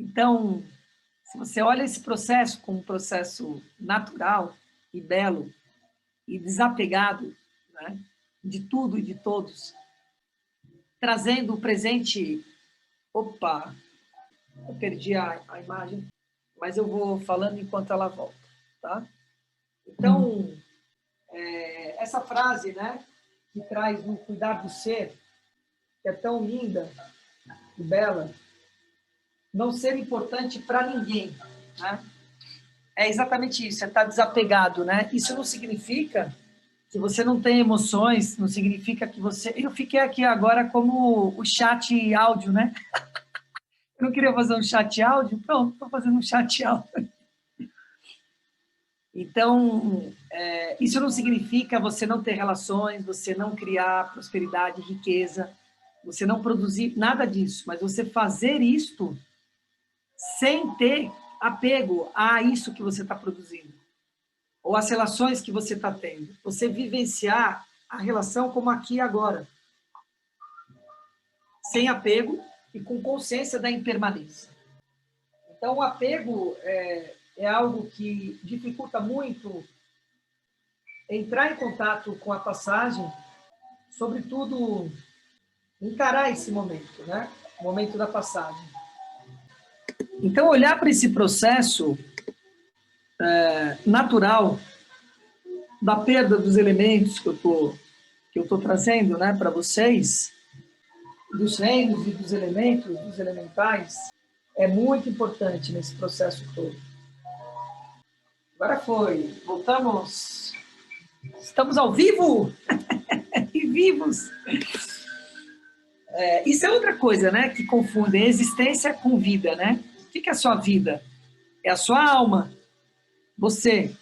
Então, se você olha esse processo como um processo natural e belo e desapegado, né, de tudo e de todos, trazendo o presente... Opa, eu perdi a imagem, mas eu vou falando enquanto ela volta, tá? Então, essa frase, né, que traz no cuidar do ser, que é tão linda e bela, não ser importante para ninguém, né? É exatamente isso, é estar desapegado, né? Isso não significa que você não tem emoções, não significa que você... Eu fiquei aqui agora como o chat áudio, né? Eu não queria fazer um chat áudio, pronto, estou fazendo um chat áudio. Então, isso não significa você não ter relações, você não criar prosperidade, riqueza, você não produzir nada disso, mas você fazer isto sem ter apego a isso que você está produzindo, ou as relações que você está tendo. Você vivenciar a relação como aqui e agora, sem apego e com consciência da impermanência. Então, o apego é algo que dificulta muito entrar em contato com a passagem, sobretudo encarar esse momento, né? O momento da passagem. Então, olhar para esse processo natural da perda dos elementos que eu tô trazendo, né, para vocês, dos reinos e dos elementos, dos elementais, é muito importante nesse processo todo. Agora foi, voltamos, estamos ao vivo e vivos. Isso é outra coisa, né, que confunde existência com vida, né? O que é a sua vida? É a sua alma, você,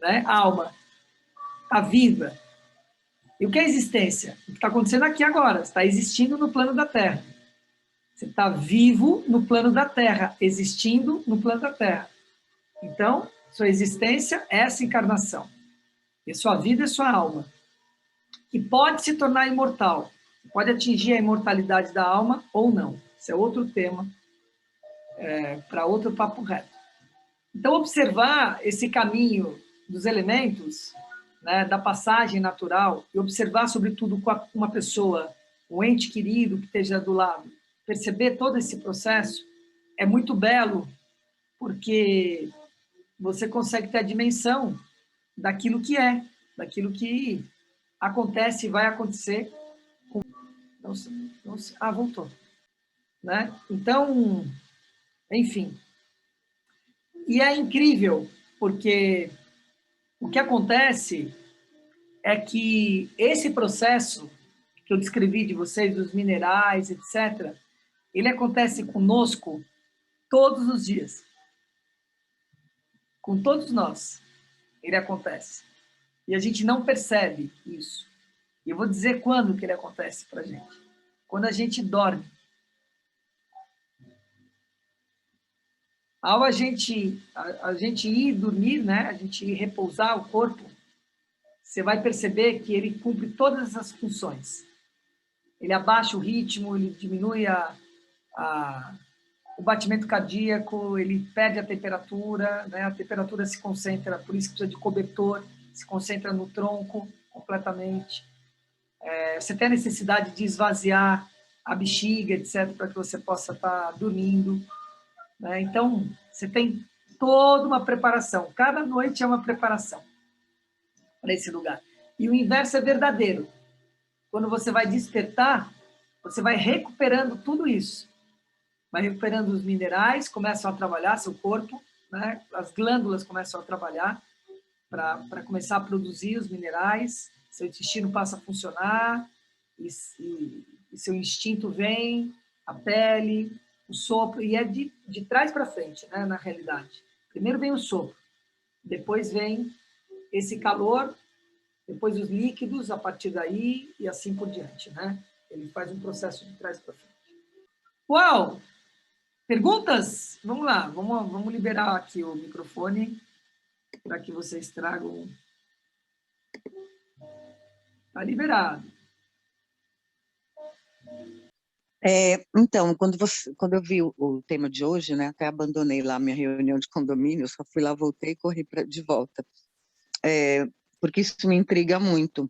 né, alma, a vida. E o que é existência? O que está acontecendo aqui agora, você está existindo no plano da Terra. Você está vivo no plano da Terra, existindo no plano da Terra. Então, sua existência é essa encarnação. E sua vida é sua alma, que pode se tornar imortal, pode atingir a imortalidade da alma ou não. Esse é outro tema, para outro papo reto. Então, observar esse caminho dos elementos, né, da passagem natural, e observar, sobretudo, com uma pessoa, um ente querido que esteja do lado, perceber todo esse processo, é muito belo, porque você consegue ter a dimensão daquilo que é, daquilo que acontece e vai acontecer. Voltou. Né? Então, enfim. E é incrível, porque o que acontece é que esse processo que eu descrevi de vocês, dos minerais, etc., ele acontece conosco todos os dias. Com todos nós, ele acontece. E a gente não percebe isso. E eu vou dizer quando que ele acontece para a gente. Quando a gente dorme. Ao a gente ir dormir, né, a gente ir repousar o corpo, você vai perceber que ele cumpre todas essas funções. Ele abaixa o ritmo, ele diminui o batimento cardíaco, ele perde a temperatura, né, a temperatura se concentra, por isso que precisa de cobertor, se concentra no tronco completamente. Você tem a necessidade de esvaziar a bexiga, etc., para que você possa estar dormindo. Né? Então, você tem toda uma preparação. Cada noite é uma preparação para esse lugar. E o inverso é verdadeiro. Quando você vai despertar, você vai recuperando tudo isso. Vai recuperando os minerais, começam a trabalhar seu corpo, né? As glândulas começam a trabalhar para começar a produzir os minerais, seu intestino passa a funcionar, e seu instinto vem, a pele, o sopro, e é de trás para frente, né, na realidade. Primeiro vem o sopro, depois vem esse calor, depois os líquidos, a partir daí, e assim por diante, né? Ele faz um processo de trás para frente. Uau! Perguntas? Vamos lá, vamos liberar aqui o microfone para que vocês tragam. Está liberado. Então, quando eu vi o tema de hoje, né, até abandonei lá minha reunião de condomínio, só fui lá, voltei e corri de volta, porque isso me intriga muito.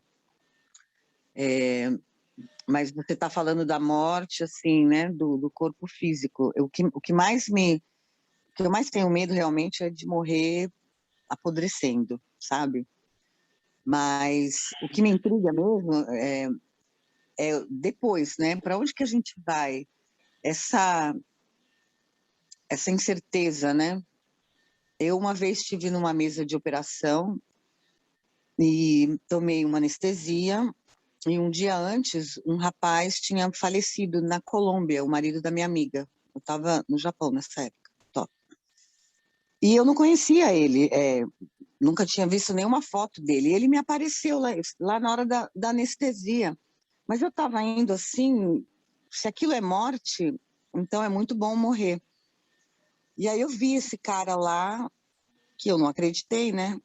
Mas você está falando da morte, assim, né, do corpo físico. O que eu mais tenho medo realmente é de morrer apodrecendo, sabe? Mas o que me intriga mesmo é depois, né? Para onde que a gente vai? Essa incerteza, né? Eu uma vez estive numa mesa de operação e tomei uma anestesia, e um dia antes um rapaz tinha falecido na Colômbia, o marido da minha amiga. Eu estava no Japão nessa época. Top. E eu não conhecia ele, nunca tinha visto nenhuma foto dele. E ele me apareceu lá na hora da anestesia. Mas eu estava indo assim, se aquilo é morte, então é muito bom morrer. E aí eu vi esse cara lá, que eu não acreditei, né?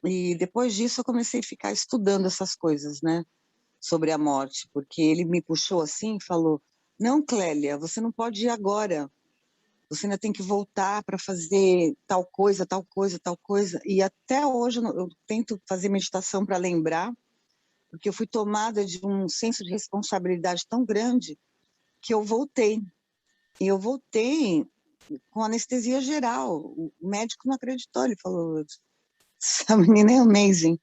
E depois disso eu comecei a ficar estudando essas coisas, né? Sobre a morte, porque ele me puxou assim e falou: não, Clélia, você não pode ir agora. Você ainda tem que voltar para fazer tal coisa, tal coisa, tal coisa. E até hoje eu tento fazer meditação para lembrar, porque eu fui tomada de um senso de responsabilidade tão grande que eu voltei. E eu voltei com anestesia geral. O médico não acreditou, ele falou: essa menina é amazing.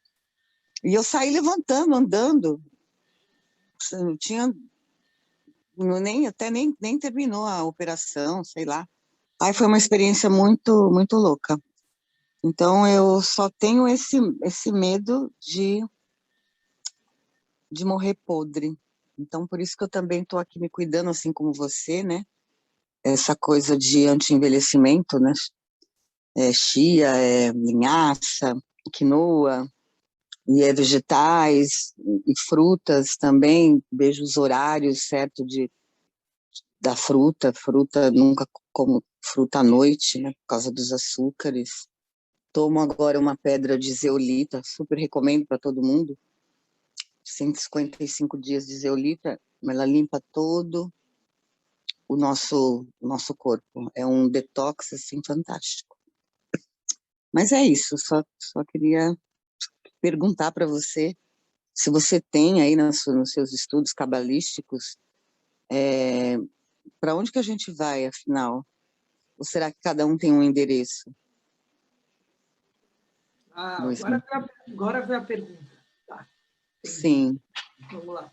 E eu saí levantando, andando. Eu tinha nem terminou a operação, sei lá. Aí foi uma experiência muito, muito louca. Então eu só tenho esse medo de morrer podre. Então por isso que eu também estou aqui me cuidando, assim como você, né? Essa coisa de anti-envelhecimento, né? Chia, linhaça, quinoa, e vegetais e frutas também. Vejo os horários certo da fruta nunca como fruta à noite, né, por causa dos açúcares. Tomo agora uma pedra de zeolita, super recomendo para todo mundo. 155 dias de zeolita, ela limpa todo o nosso corpo. É um detox assim fantástico. Mas é isso, só queria perguntar para você se você tem aí nos seus estudos cabalísticos, para onde que a gente vai, afinal? Ou será que cada um tem um endereço? Luiz? Agora vem a pergunta. Tá, sim. Vamos lá.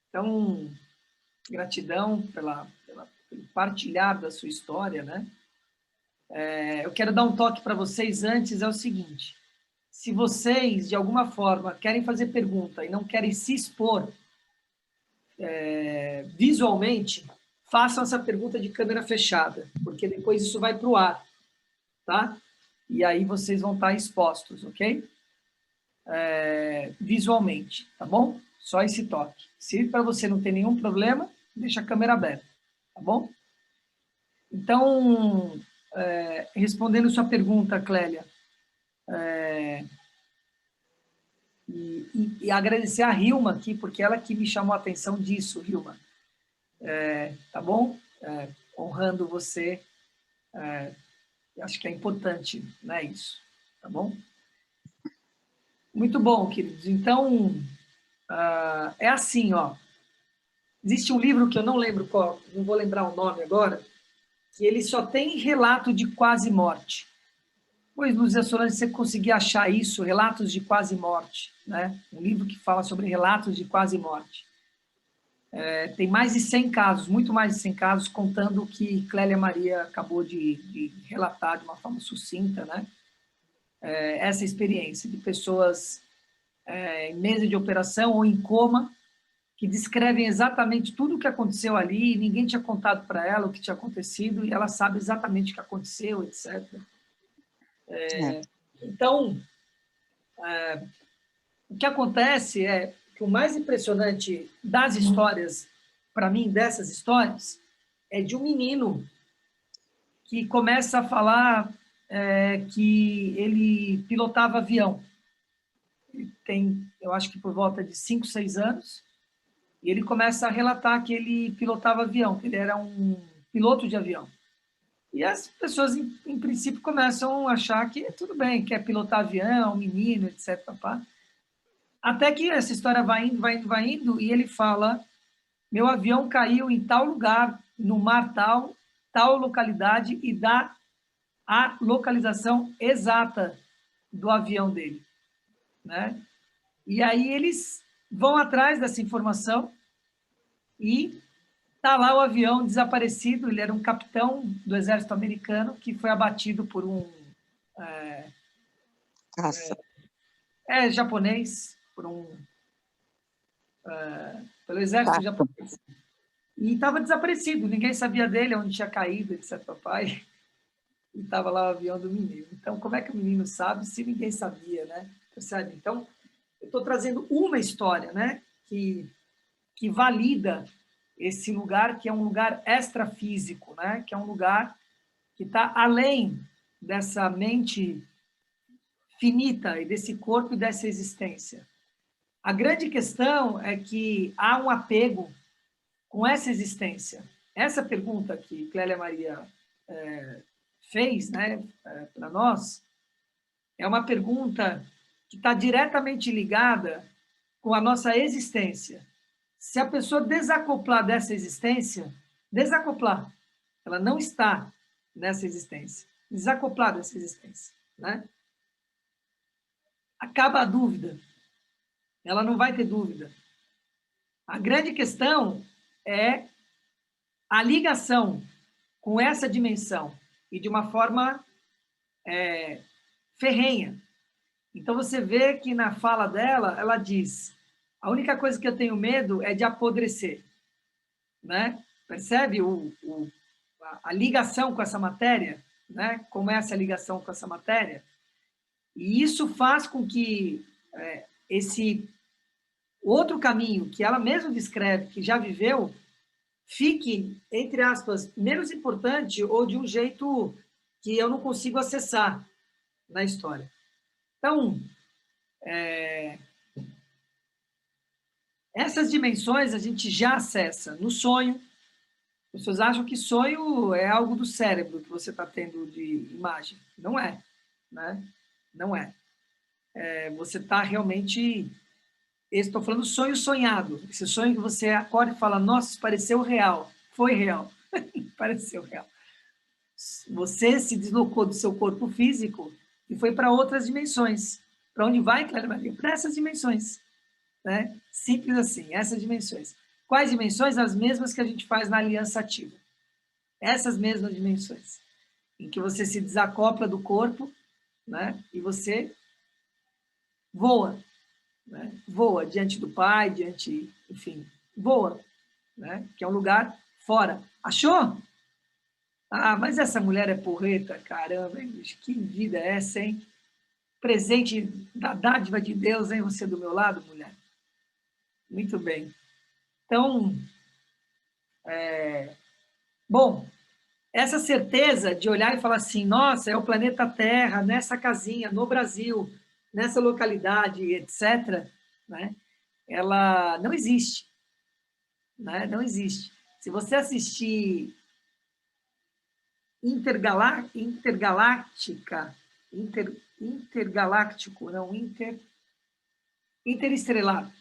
Então, gratidão pelo partilhar da sua história, né? Eu quero dar um toque para vocês antes, é o seguinte: se vocês, de alguma forma, querem fazer pergunta e não querem se expor visualmente, façam essa pergunta de câmera fechada, porque depois isso vai para o ar, tá? E aí vocês vão estar expostos, ok? Visualmente, tá bom? Só esse toque. Se para você não tem nenhum problema, deixa a câmera aberta, tá bom? Então, respondendo sua pergunta, Clélia, e agradecer a Hilma aqui, porque ela que me chamou a atenção disso, Hilma. Tá bom? Honrando você, acho que é importante, né, isso, tá bom? Muito bom, queridos. Então, é assim, ó. Existe um livro que eu não lembro qual, não vou lembrar o nome agora, que ele só tem relato de quase morte. Pois, Luzia Solange, você conseguir achar isso, relatos de quase morte, né? Um livro que fala sobre relatos de quase morte. Tem mais de 100 casos, muito mais de 100 casos, contando o que Clélia Maria acabou de relatar de uma forma sucinta, né? Essa experiência de pessoas em mesa de operação ou em coma, que descrevem exatamente tudo o que aconteceu ali, e ninguém tinha contado para ela o que tinha acontecido, e ela sabe exatamente o que aconteceu, etc. Então, o que acontece é que o mais impressionante das histórias, para mim, dessas histórias, é de um menino que começa a falar que ele pilotava avião. Ele tem, eu acho que por volta de 5, 6 anos, E ele começa a relatar que ele pilotava avião, que ele era um piloto de avião. E as pessoas, em princípio, começam a achar que tudo bem, quer pilotar avião, menino, etc. Papá. Até que essa história vai indo, vai indo, vai indo, e ele fala: meu avião caiu em tal lugar, no mar tal, tal localidade, e dá a localização exata do avião dele, né? E aí eles vão atrás dessa informação e tá lá o avião desaparecido. Ele era um capitão do exército americano que foi abatido por um Caça. Japonês, pelo exército Caça. japonês. E estava desaparecido, ninguém sabia dele, onde tinha caído, etc. Papai. E estava lá o avião do menino. Então, como é que o menino sabe se ninguém sabia, né? Percebe? Então, eu estou trazendo uma história, né? Que valida esse lugar, que é um lugar extrafísico, né? Que é um lugar que está além dessa mente finita e desse corpo e dessa existência. A grande questão é que há um apego com essa existência. Essa pergunta que Clélia Maria fez, né, para nós, é uma pergunta que está diretamente ligada com a nossa existência. Se a pessoa desacoplar dessa existência, desacoplar, ela não está nessa existência, desacoplar dessa existência, né? Acaba a dúvida, ela não vai ter dúvida. A grande questão é a ligação com essa dimensão e de uma forma ferrenha. Então você vê que na fala dela, ela diz: a única coisa que eu tenho medo é de apodrecer, né? Percebe a ligação com essa matéria, né? Como é essa ligação com essa matéria? E isso faz com que esse outro caminho que ela mesma descreve, que já viveu, fique, entre aspas, menos importante ou de um jeito que eu não consigo acessar na história. Então, essas dimensões a gente já acessa no sonho. As pessoas acham que sonho é algo do cérebro que você está tendo de imagem. Não é, né? Não é. Você está realmente... Estou falando sonho sonhado. Esse sonho que você acorda e fala: nossa, isso pareceu real. Foi real. Pareceu real. Você se deslocou do seu corpo físico e foi para outras dimensões. Para onde vai, Clélia Maria? Para essas dimensões. Né? Simples assim, essas dimensões. Quais dimensões? As mesmas que a gente faz na aliança ativa. Essas mesmas dimensões. Em que você se desacopla do corpo, né? E você voa. Né? Voa diante do Pai, enfim, voa. Né? Que é um lugar fora. Achou? Ah, mas essa mulher é porreta, caramba, hein, bicho? Que vida é essa, hein? Presente da dádiva de Deus, hein? Você do meu lado, mulher? Muito bem. Então, bom, essa certeza de olhar e falar assim: nossa, é o planeta Terra, nessa casinha, no Brasil, nessa localidade, etc., né? Ela não existe. Né? Não existe. Se você assistir Intergaláctico, não, Interestelar,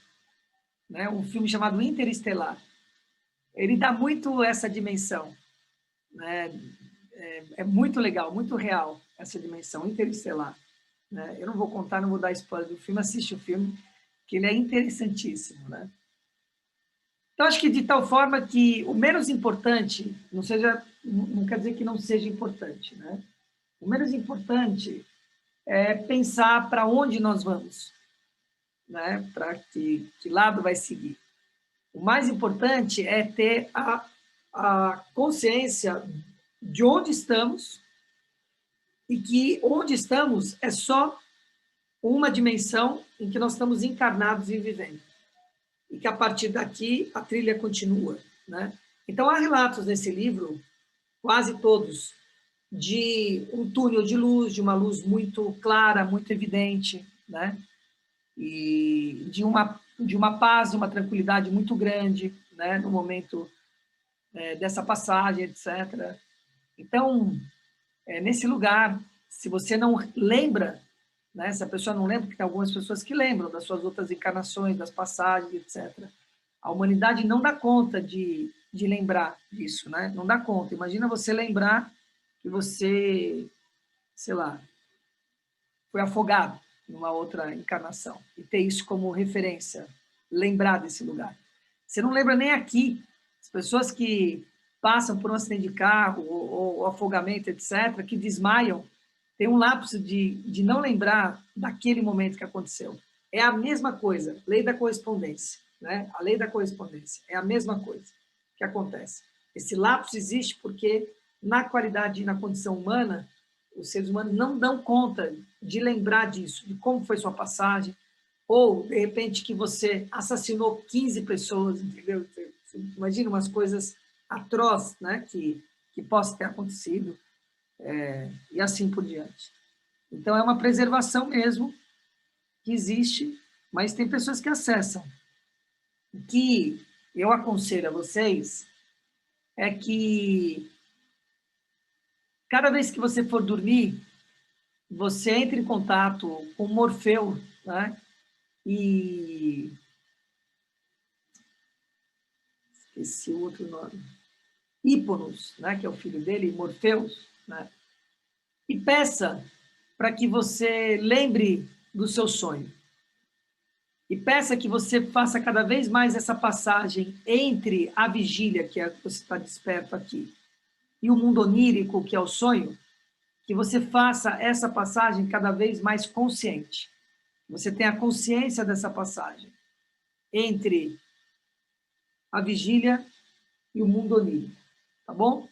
né? Um filme chamado Interestelar. Ele dá muito essa dimensão, né? É muito legal, muito real essa dimensão interestelar. Né? Eu não vou contar, não vou dar spoiler do filme, assiste o filme, que ele é interessantíssimo. Né? Então, acho que de tal forma que o menos importante, não quer dizer que não seja importante, né? O menos importante é pensar para onde nós vamos, né? Para que lado vai seguir. O mais importante é ter a consciência de onde estamos e que onde estamos é só uma dimensão em que nós estamos encarnados e vivendo. E que a partir daqui a trilha continua. Né? Então, há relatos nesse livro, quase todos, de um túnel de luz, de uma luz muito clara, muito evidente, né? E de uma de uma paz, uma tranquilidade muito grande, né, no momento dessa passagem, etc. Então, nesse lugar, se você não lembra, né, se a pessoa não lembra, porque tem algumas pessoas que lembram das suas outras encarnações, das passagens, etc. A humanidade não dá conta de lembrar disso, né? Não dá conta. Imagina você lembrar que você, sei lá, foi afogado numa outra encarnação e ter isso como referência, lembrar desse lugar. Você não lembra nem aqui. As pessoas que passam por um acidente de carro ou afogamento, etc., que desmaiam, tem um lapso de não lembrar daquele momento que aconteceu. É a mesma coisa, lei da correspondência, né? A lei da correspondência é a mesma coisa que acontece. Esse lapso existe porque, na qualidade e na condição humana, os seres humanos não dão conta de lembrar disso, de como foi sua passagem, ou, de repente, que você assassinou 15 pessoas, entendeu? Você imagina umas coisas atrozes, né, que possam ter acontecido, e assim por diante. Então, é uma preservação mesmo que existe, mas tem pessoas que acessam. O que eu aconselho a vocês é que, cada vez que você for dormir, você entre em contato com Morfeu, né? E esqueci o outro nome, Híponos, né? Que é o filho dele, Morfeus, né? E peça para que você lembre do seu sonho. E peça que você faça cada vez mais essa passagem entre a vigília, que é que você está desperto aqui, e o mundo onírico, que é o sonho, que você faça essa passagem cada vez mais consciente. Você tenha consciência dessa passagem entre a vigília e o mundo onírico, tá bom?